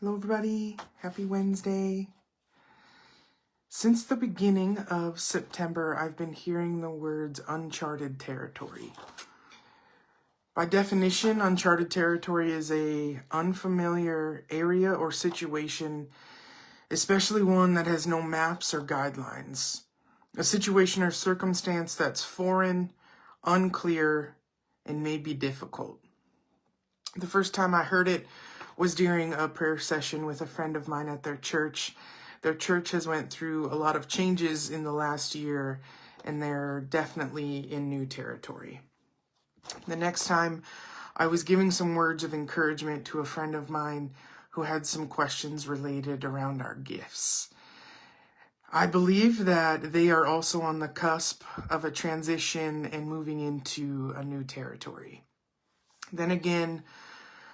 Hello everybody, happy Wednesday. Since the beginning of September, I've been hearing the words Uncharted Territory. By definition, Uncharted Territory is a unfamiliar area or situation, especially one that has no maps or guidelines. A situation or circumstance that's foreign, unclear, and may be difficult. The first time I heard it was during a prayer session with a friend of mine at their church. Their church has went through a lot of changes in the last year, and they're definitely in new territory. The next time, I was giving some words of encouragement to a friend of mine who had some questions related around our gifts. I believe that they are also on the cusp of a transition and moving into a new territory. Then again,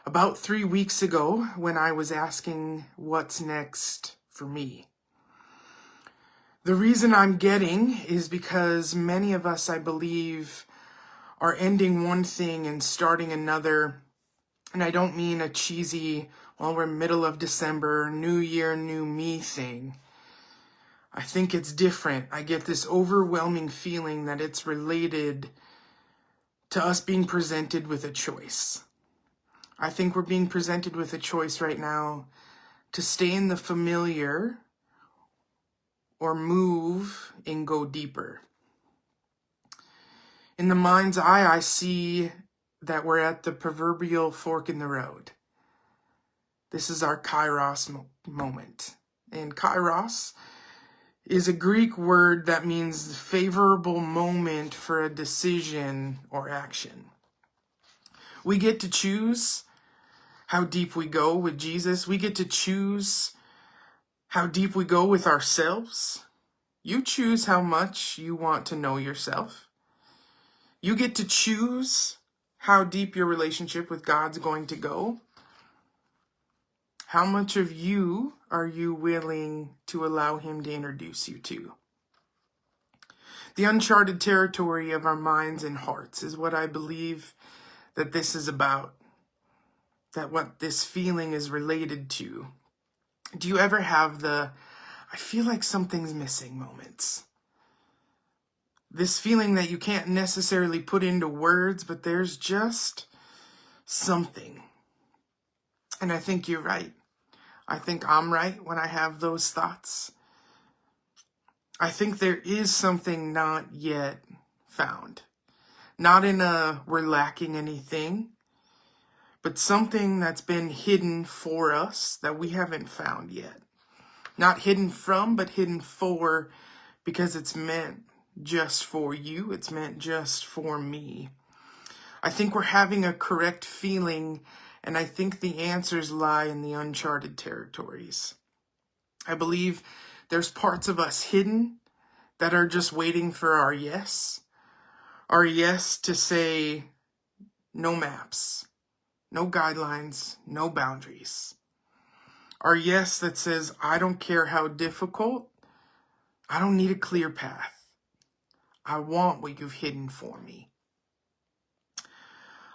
about 3 weeks ago, when I was asking what's next for me. The reason I'm getting is because many of us, I believe, are ending one thing and starting another. And I don't mean a cheesy, well, we're middle of December, new year, new me thing. I think it's different. I get this overwhelming feeling that it's related to us being presented with a choice. I think we're being presented with a choice right now to stay in the familiar or move and go deeper. In the mind's eye, I see that we're at the proverbial fork in the road. This is our kairos moment. And kairos is a Greek word that means favorable moment for a decision or action. We get to choose how deep we go with Jesus. We get to choose how deep we go with ourselves. You choose how much you want to know yourself. You get to choose how deep your relationship with God's going to go. How much of you are you willing to allow Him to introduce you to? The uncharted territory of our minds and hearts is what I believe that this is about. That what this feeling is related to. Do you ever have the, I feel like something's missing moments? This feeling that you can't necessarily put into words, but there's just something. And I think you're right. I think I'm right when I have those thoughts. I think there is something not yet found. Not in a we're lacking anything, but something that's been hidden for us that we haven't found yet. Not hidden from, but hidden for, because it's meant just for you. It's meant just for me. I think we're having a correct feeling, and I think the answers lie in the uncharted territories. I believe there's parts of us hidden that are just waiting for our yes. Our yes to say no maps. No guidelines, no boundaries. Our yes that says, I don't care how difficult, I don't need a clear path. I want what you've hidden for me.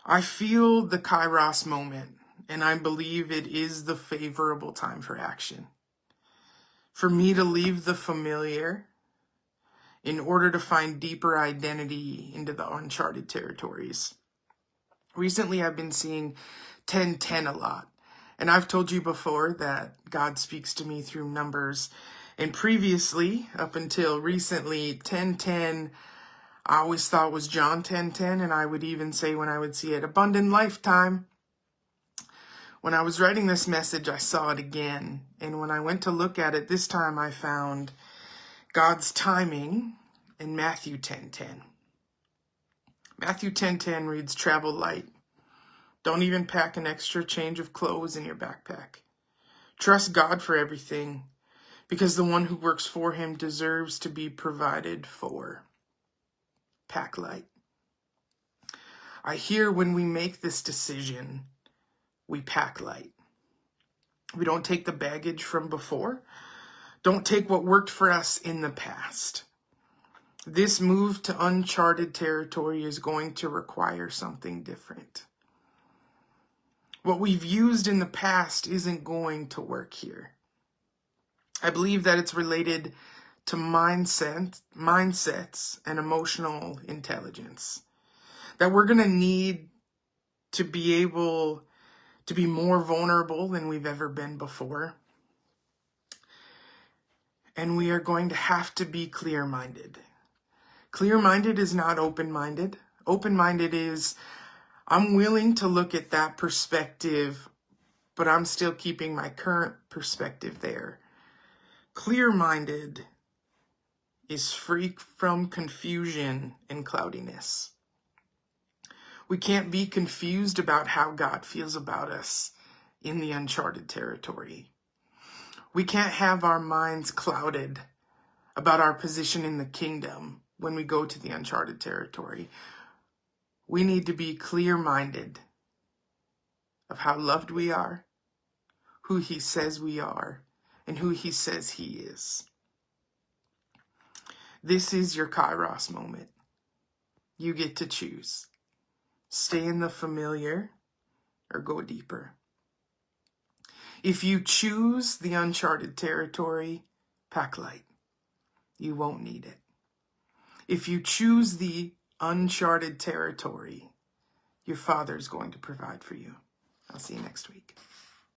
I feel the kairos moment, and I believe it is the favorable time for action. For me to leave the familiar in order to find deeper identity into the uncharted territories. Recently, I've been seeing 10:10 a lot. And I've told you before that God speaks to me through numbers. And previously, up until recently, 10:10, I always thought was John 10:10. And I would even say when I would see it, abundant lifetime. When I was writing this message, I saw it again. And when I went to look at it, this time I found God's timing in Matthew 10:10. Matthew 10:10 reads, travel light. Don't even pack an extra change of clothes in your backpack. Trust God for everything, because the one who works for Him deserves to be provided for. Pack light. I hear when we make this decision, we pack light. We don't take the baggage from before. Don't take what worked for us in the past. This move to uncharted territory is going to require something different. What we've used in the past isn't going to work here. I believe that it's related to mindsets and emotional intelligence. That we're going to need to be able to be more vulnerable than we've ever been before. And we are going to have to be clear-minded. Clear-minded is not open-minded. Open-minded is, I'm willing to look at that perspective, but I'm still keeping my current perspective there. Clear-minded is free from confusion and cloudiness. We can't be confused about how God feels about us in the uncharted territory. We can't have our minds clouded about our position in the kingdom when we go to the uncharted territory. We need to be clear-minded of how loved we are, who he says we are, and who he says he is. This is your Kairos moment. You get to choose. Stay in the familiar or go deeper. If you choose the uncharted territory, pack light. You won't need it. If you choose the uncharted territory, your Father is going to provide for you. I'll see you next week.